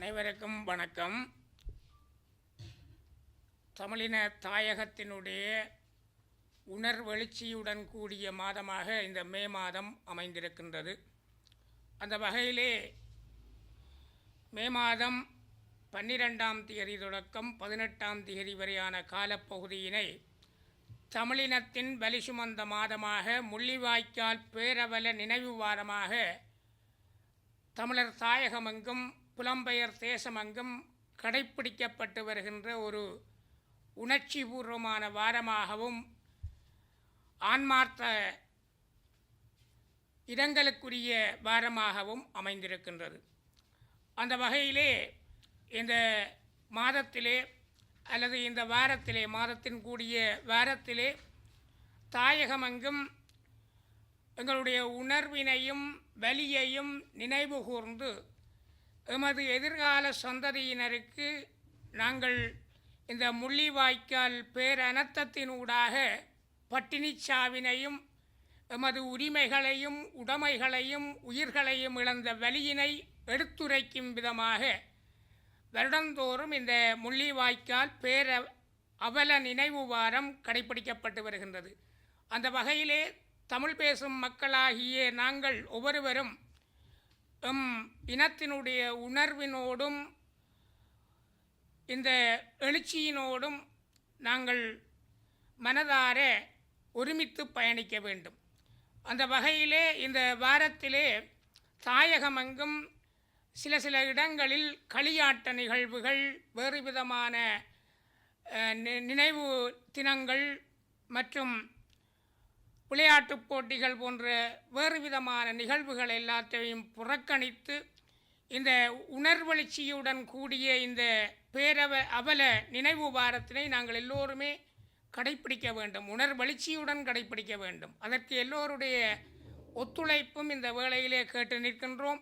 அனைவருக்கும் வணக்கம். தமிழின தாயகத்தினுடைய உணர்வெழுச்சியுடன் கூடிய மாதமாக இந்த மே மாதம் அமைந்திருக்கின்றது. அந்த வகையிலே மே மாதம் 12ஆம் தேதி தொடக்கம் 18ஆம் தேதி வரையான காலப்பகுதியினை தமிழினத்தின் வலி சுமந்த மாதமாக, முள்ளிவாய்க்கால் பேரவல நினைவு வாரமாக தமிழர் தாயகமெங்கும் புலம்பெயர் தேசமெங்கும் கடைப்பிடிக்கப்பட்டு வருகின்ற ஒரு உணர்ச்சி பூர்வமான வாரமாகவும், ஆன்மார்த்த இடங்களுக்குரிய வாரமாகவும் அமைந்திருக்கின்றது. அந்த வகையிலே இந்த மாதத்திலே அல்லது இந்த வாரத்திலே, மாதத்தின் கூடிய வாரத்திலே தாயகமெங்கும் எங்களுடைய உணர்வினையும் வலியையும் நினைவு கூர்ந்து எமது எதிர்கால சந்ததியினருக்கு நாங்கள் இந்த முள்ளிவாய்க்கால் பேரனர்த்தத்தினூடாக பட்டினிச்சாவினையும் எமது உரிமைகளையும் உடைமைகளையும் உயிர்களையும் இழந்த வலியினை எடுத்துரைக்கும் விதமாக வருடந்தோறும் இந்த முள்ளிவாய்க்கால் அவல நினைவு வாரம் கடைப்பிடிக்கப்பட்டு வருகின்றது. அந்த வகையிலே தமிழ் பேசும் மக்களாகிய நாங்கள் ஒவ்வொருவரும் இனத்தினுடைய உணர்வினோடும் இந்த எழுச்சியினோடும் நாங்கள் மனதார ஒருமித்து பயணிக்க வேண்டும். அந்த வகையிலே இந்த வாரத்திலே தாயகமெங்கும் சில இடங்களில் களியாட்ட நிகழ்வுகள், வேறு விதமான நினைவு தினங்கள் மற்றும் விளையாட்டுப் போட்டிகள் போன்ற வேறு விதமான நிகழ்வுகள் எல்லாத்தையும் புறக்கணித்து இந்த உணர்வெழுச்சியுடன் கூடிய இந்த அவல நினைவு வாரத்தினை நாங்கள் எல்லோருமே கடைப்பிடிக்க வேண்டும், உணர்வெழுச்சியுடன் கடைப்பிடிக்க வேண்டும். அதற்கு எல்லோருடைய ஒத்துழைப்பும் இந்த வேளையிலே கேட்டு நிற்கின்றோம்.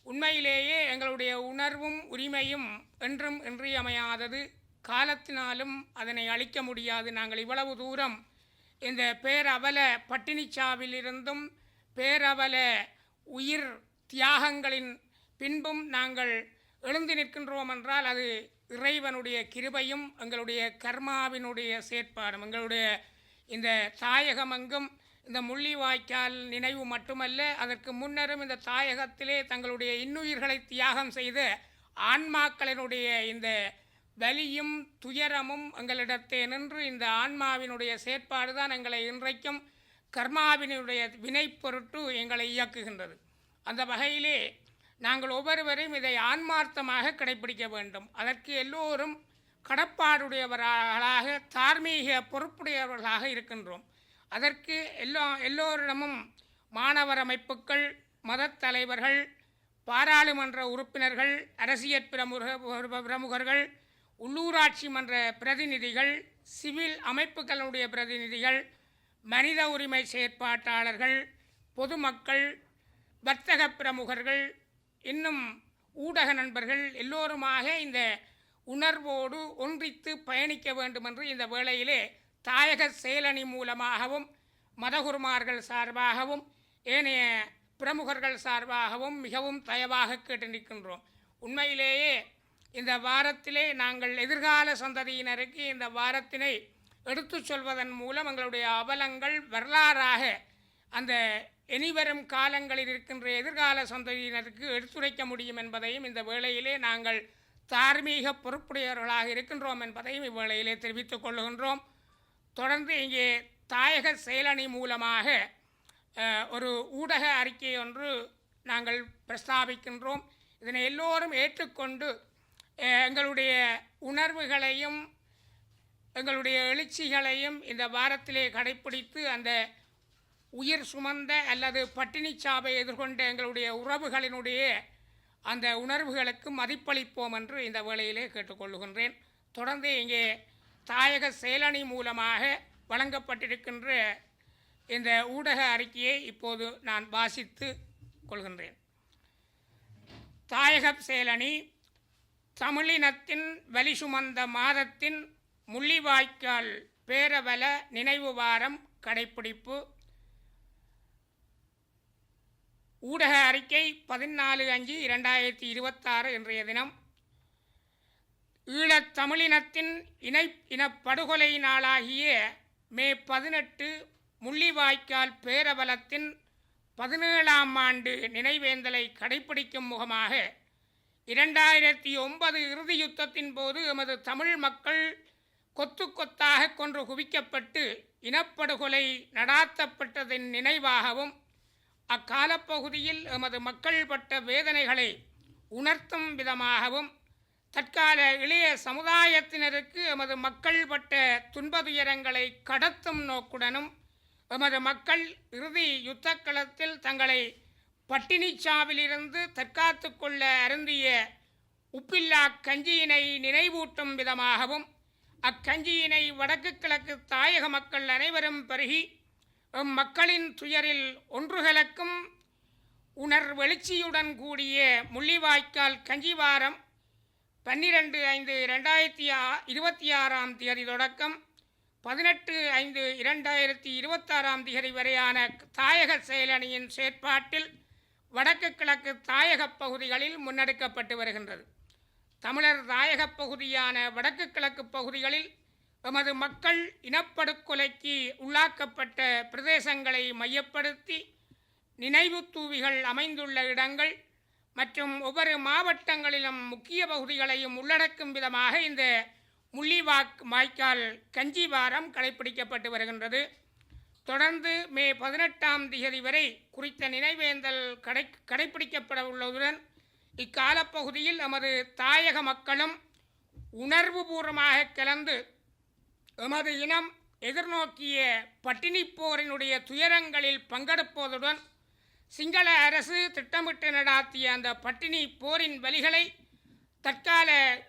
உண்மையிலேயே எங்களுடைய உணர்வும் உரிமையும் என்றும் இன்றியமையாதது. காலத்தினாலும் அதனை அழிக்க முடியாது. நாங்கள் இவ்வளவு தூரம் இந்த பேரவல பட்டினிச்சாவிலிருந்தும் பேரவல உயிர் தியாகங்களின் பின்பும் நாங்கள் எழுந்து நிற்கின்றோம் என்றால் அது இறைவனுடைய கிருபையும் எங்களுடைய கர்மாவினுடைய செயற்பாடும். எங்களுடைய இந்த தாயகமெங்கும் இந்த முள்ளிவாய்க்கால் நினைவு மட்டுமல்ல, அதற்கு முன்னரும் இந்த தாயகத்திலே தங்களுடைய இன்னுயிர்களை தியாகம் செய்த ஆன்மாக்களினுடைய இந்த வலியும் துயரமும் எங்களிடத்தே நின்று இந்த ஆன்மாவினுடைய செயற்பாடு தான் எங்களை இன்றைக்கும் கர்மாவினுடைய வினை பொருட்டு எங்களை இயக்குகின்றது. அந்த வகையிலே நாங்கள் ஒவ்வொருவரையும் இதை ஆன்மார்த்தமாக கடைப்பிடிக்க வேண்டும். அதற்கு எல்லோரும் கடப்பாடுடையவர்களாக, தார்மீக பொறுப்புடையவர்களாக இருக்கின்றோம். அதற்கு எல்லோரிடமும் மாணவர் அமைப்புகள், மத தலைவர்கள், பாராளுமன்ற உறுப்பினர்கள், அரசியல் பிரமுகர்கள், உள்ளூராட்சி மன்ற பிரதிநிதிகள், சிவில் அமைப்புகளுடைய பிரதிநிதிகள், மனித உரிமை செயற்பாட்டாளர்கள், பொதுமக்கள், வர்த்தக பிரமுகர்கள், இன்னும் ஊடக நண்பர்கள் எல்லோருமாக இந்த உணர்வோடு ஒன்றித்து பயணிக்க வேண்டும் என்று இந்த வேளையிலே தாயக செயலணி மூலமாகவும், மதகுருமார்கள் சார்பாகவும், ஏனைய பிரமுகர்கள் சார்பாகவும் மிகவும் தயவாக கேட்டு நிற்கின்றோம். உண்மையிலேயே இந்த வாரத்திலே நாங்கள் எதிர்கால சந்ததியினருக்கு இந்த வாரத்தினை எடுத்து சொல்வதன் மூலம் எங்களுடைய அவலங்கள் வரலாறாக அந்த இனிவரும் காலங்களில் இருக்கின்ற எதிர்கால சந்ததியினருக்கு எடுத்துரைக்க முடியும் என்பதையும் இந்த வேளையிலே நாங்கள் தார்மீக பொறுப்புடையவர்களாக இருக்கின்றோம் என்பதையும் இவ்வேளையிலே தெரிவித்துக் கொள்ளுகின்றோம். தொடர்ந்து இங்கே தாயக செயலணி மூலமாக ஒரு ஊடக அறிக்கை ஒன்று நாங்கள் பிரஸ்தாபிக்கின்றோம். இதனை எல்லோரும் ஏற்றுக்கொண்டு எங்களுடைய உணர்வுகளையும் எங்களுடைய எழுச்சிகளையும் இந்த வாரத்திலே கடைப்பிடித்து அந்த உயிர் சுமந்த அல்லது பட்டினிச்சாவை எதிர்கொண்ட எங்களுடைய உறவுகளினுடைய அந்த உணர்வுகளுக்கு மதிப்பளிப்போம் என்று இந்த வேளையிலே கேட்டுக்கொள்ளுகின்றேன். தொடர்ந்து இங்கே தாயக செயலணி மூலமாக வழங்கப்பட்டிருக்கின்ற இந்த ஊடக அறிக்கையை இப்போது நான் வாசித்து கொள்கின்றேன். தாயக செயலணி தமிழினத்தின் வலி சுமந்த மாதத்தின் முள்ளிவாய்க்கால் பேரவல நினைவு வாரம் கடைப்பிடிப்பு. ஊடக அறிக்கை 14/5/2026 இன்றைய தினம் ஈழத் தமிழினத்தின் இனப்படுகொலை நாளாகிய மே 18 முள்ளிவாய்க்கால் பேரவலத்தின் 17ஆம் ஆண்டு நினைவேந்தலை கடைப்பிடிக்கும் முகமாக 2009 இறுதி யுத்தத்தின் போது எமது தமிழ் மக்கள் கொத்து கொத்தாக கொன்று குவிக்கப்பட்டு இனப்படுகொலை நடாத்தப்பட்டதின் நினைவாகவும் அக்காலப்பகுதியில் எமது மக்கள் பட்ட வேதனைகளை உணர்த்தும் விதமாகவும் தற்கால இளைய சமுதாயத்தினருக்கு எமது மக்கள் பட்ட துன்பதுயரங்களை கடத்தும் நோக்குடனும் எமது மக்கள் இறுதி யுத்தக்களத்தில் தங்களை பட்டினிச்சாவிலிருந்து தற்காத்து கொள்ள அருந்திய உப்பில்லா கஞ்சியினை நினைவூட்டும் விதமாகவும் அக்கஞ்சியினை வடக்கு கிழக்கு தாயக மக்கள் அனைவரும் பருகி மக்களின் துயரில் ஒன்றுகலக்கும் உணர்வெழுச்சியுடன் கூடிய முள்ளிவாய்க்கால் கஞ்சிவாரம் 12/5/2026 தொடக்கம் 18/5/2026 வரையான தாயக செயலணியின் செயற்பாட்டில் வடக்கு கிழக்கு தாயக பகுதிகளில் முன்னெடுக்கப்பட்டு வருகின்றது. தமிழர் தாயக பகுதியான வடக்கு கிழக்கு பகுதிகளில் எமது மக்கள் இனப்படுகொலைக்கு உள்ளாக்கப்பட்ட பிரதேசங்களை மையப்படுத்தி நினைவு தூவிகள் அமைந்துள்ள இடங்கள் மற்றும் ஒவ்வொரு மாவட்டங்களிலும் முக்கிய பகுதிகளையும் உள்ளடக்கும் விதமாக இந்த முள்ளிவாய்க்கால் கஞ்சி வாரம் கடைப்பிடிக்கப்பட்டு வருகின்றது. தொடர்ந்து மே 18ஆம் தேதி வரை குறித்த நினைவேந்தல் கடைப்பிடிக்கப்பட உள்ளதுடன் இக்காலப்பகுதியில் நமது தாயக மக்களும் உணர்வுபூர்வமாக கலந்து எமது இனம் எதிர்நோக்கிய பட்டினி போரினுடைய துயரங்களில் பங்கெடுப்பதுடன் சிங்கள அரசு திட்டமிட்டு நடாத்திய அந்த பட்டினி போரின் வலிகளை தற்கால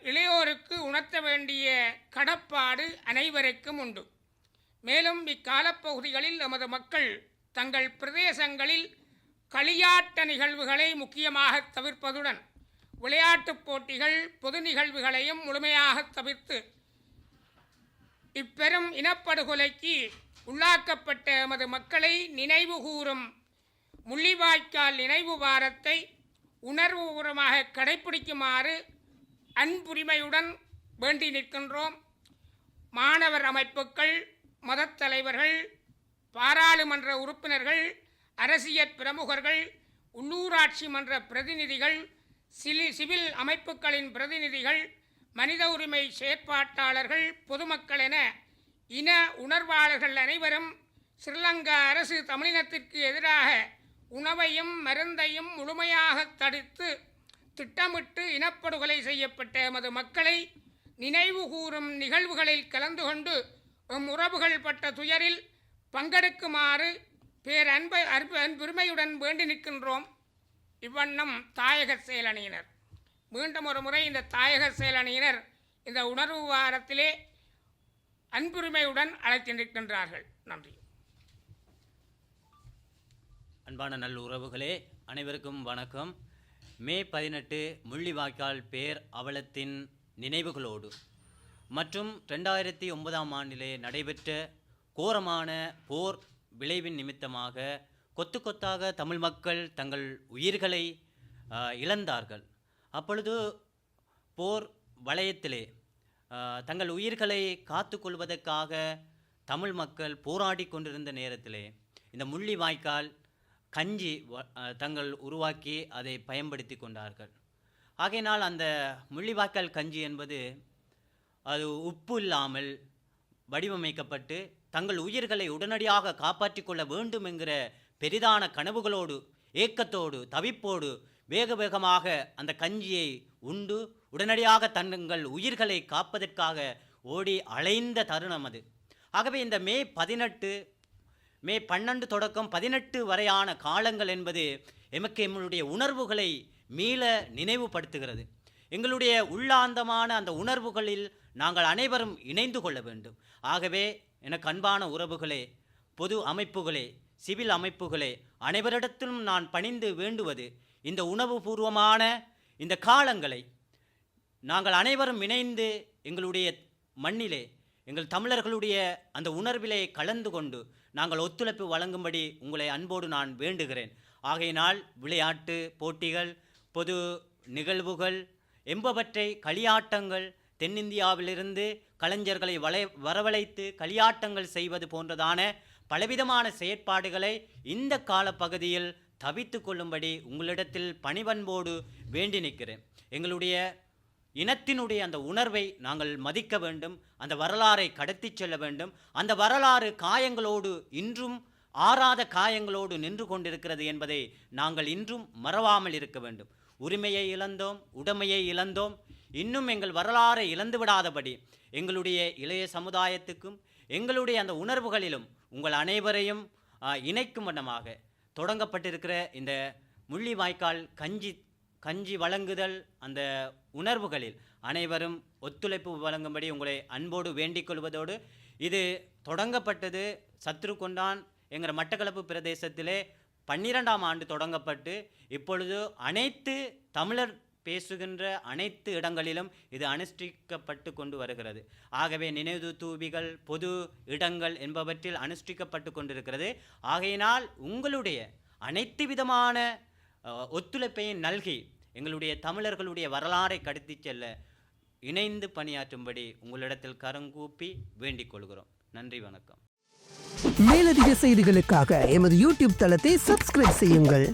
இளையோருக்கு உணர்த்த வேண்டிய கடப்பாடு அனைவருக்கும் உண்டு. மேலும் இக்காலப்பகுதிகளில் நமது மக்கள் தங்கள் பிரதேசங்களில் களியாட்ட நிகழ்வுகளை முக்கியமாக தவிர்ப்பதுடன் விளையாட்டுப் போட்டிகள் பொது நிகழ்வுகளையும் முழுமையாக தவிர்த்து இப்பெரும் இனப்படுகொலைக்கு உள்ளாக்கப்பட்ட எமது மக்களை நினைவு கூறும் முள்ளிவாய்க்கால் நினைவு வாரத்தை உணர்வுபூர்வமாக கடைப்பிடிக்குமாறு அன்புரிமையுடன் வேண்டி நிற்கின்றோம். மாணவர் அமைப்புகள், மதத் தலைவர்கள், பாராளுமன்ற உறுப்பினர்கள், அரசியல் பிரமுகர்கள், உள்ளூராட்சி மன்ற பிரதிநிதிகள், சிவில் அமைப்புகளின் பிரதிநிதிகள், மனித உரிமை செயற்பாட்டாளர்கள், பொதுமக்கள் என இன உணர்வாளர்கள் அனைவரும் ஸ்ரீலங்கா அரசு தமிழினத்திற்கு எதிராக உணவையும் மருந்தையும் முழுமையாக தடுத்து திட்டமிட்டு இனப்படுகொலை செய்யப்பட்ட எமது மக்களை நினைவு கூறும் நிகழ்வுகளில் கலந்து கொண்டு உறவுகள் பட்ட துயரில் பங்கெடுக்குமாறு அன்புரிமையுடன் வேண்டி நிற்கின்றோம். இவ்வண்ணம் தாயக செயலணியினர் மீண்டும் ஒரு முறை இந்த தாயக செயலணியினர் இந்த உணர்வு வாரத்திலே அன்புரிமையுடன் அழைத்து நிற்கின்றார்கள். நன்றி. அன்பான நல்லுறவுகளே, அனைவருக்கும் வணக்கம். மே 18 முள்ளிவாய்க்கால் பேர் அவலத்தின் நினைவுகளோடு மற்றும் 2009ஆம் ஆண்டிலே நடைபெற்ற கோரமான போர் விளைவின் நிமித்தமாக கொத்து கொத்தாக தமிழ் மக்கள் தங்கள் உயிர்களை இழந்தார்கள். அப்பொழுது போர் வலயத்திலே தங்கள் உயிர்களை காத்து கொள்வதற்காக தமிழ் மக்கள் போராடி கொண்டிருந்த நேரத்திலே இந்த முள்ளிவாய்க்கால் கஞ்சி தங்கள் உருவாக்கி அதை பயன்படுத்தி கொண்டார்கள். ஆகையினால் அந்த முள்ளிவாய்க்கால் கஞ்சி என்பது அது உப்பு இல்லாமல் வடிவமைக்கப்பட்டு தங்கள் உயிர்களை உடனடியாக காப்பாற்றி கொள்ள வேண்டும் என்கிற பெரிதான கனவுகளோடு, ஏக்கத்தோடு, தவிப்போடு வேக வேகமாக அந்த கஞ்சியை உண்டு உடனடியாக தங்கள் உயிர்களை காப்பதற்காக ஓடி அலைந்த தருணம் அது. ஆகவே இந்த மே 12 தொடக்கம் 18 வரையான காலங்கள் என்பது எமளுடைய உணர்வுகளை மீள நினைவுபடுத்துகிறது. எங்களுடைய உள்ளாந்தமான அந்த உணர்வுகளில் நாங்கள் அனைவரும் இணைந்து கொள்ள வேண்டும். ஆகவே எனக்கு அன்பான உறவுகளே, பொது அமைப்புகளே, சிவில் அமைப்புகளே, அனைவரிடத்திலும் நான் பணிந்து வேண்டுவது, இந்த உணர்வுபூர்வமான இந்த காலங்களை நாங்கள் அனைவரும் இணைந்து எங்களுடைய மண்ணிலே எங்கள் தமிழர்களுடைய அந்த உணர்விலே கலந்து கொண்டு நாங்கள் ஒத்துழைப்பு வழங்கும்படி உங்களை அன்போடு நான் வேண்டுகிறேன். ஆகையினால் விளையாட்டு போட்டிகள், பொது நிகழ்வுகள் என்பவற்றை, களியாட்டங்கள், தென்னிந்தியாவிலிருந்து கலைஞர்களை வரவழைத்து களியாட்டங்கள் செய்வது போன்றதான பலவிதமான செயற்பாடுகளை இந்த காலப்பகுதியில் தவித்து கொள்ளும்படி உங்களிடத்தில் பணிவன்போடு வேண்டி நிற்கிறேன். எங்களுடைய இனத்தினுடைய அந்த உணர்வை நாங்கள் மதிக்க வேண்டும், அந்த வரலாறை கடத்தி செல்ல வேண்டும். அந்த வரலாறு காயங்களோடு, இன்றும் ஆறாத காயங்களோடு நின்று கொண்டிருக்கிறது என்பதை நாங்கள் இன்றும் மறவாமல் இருக்க வேண்டும். உரிமையை இழந்தோம், உடைமையை இழந்தோம். இன்னும் எங்கள் வரலாறை இழந்துவிடாதபடி எங்களுடைய இளைய சமுதாயத்துக்கும் எங்களுடைய அந்த உணர்வுகளிலும் உங்கள் அனைவரையும் இணைக்கும் வண்ணமாக தொடங்கப்பட்டிருக்கிற இந்த முள்ளிவாய்க்கால் கஞ்சி வழங்குதல் அந்த உணர்வுகளில் அனைவரும் ஒத்துழைப்பு வழங்கும்படி உங்களை அன்போடு வேண்டிக் கொள்வதோடு, இது தொடங்கப்பட்டது சத்ருகொண்டான் என்கிற மட்டக்களப்பு பிரதேசத்திலே 12ஆம் ஆண்டு தொடங்கப்பட்டு இப்பொழுது அனைத்து தமிழர் பேசுகின்ற அனைத்து இடங்களிலும் இது அனுஷ்டிக்கப்பட்டு கொண்டு வருகிறது. ஆகவே நினைவு தூபிகள், பொது இடங்கள் என்பவற்றில் அனுஷ்டிக்கப்பட்டு கொண்டிருக்கிறது. ஆகையினால் உங்களுடைய அனைத்து விதமான ஒத்துழைப்பையும் நல்கி எங்களுடைய தமிழர்களுடைய வரலாறை கடத்தி செல்ல இணைந்து பணியாற்றும்படி உங்களிடத்தில் கரங்கூப்பி வேண்டிக் கொள்கிறோம். நன்றி, வணக்கம். மேலதிக செய்திகளுக்காக எமது யூடியூப் தளத்தை சப்ஸ்கிரைப் செய்யுங்கள்.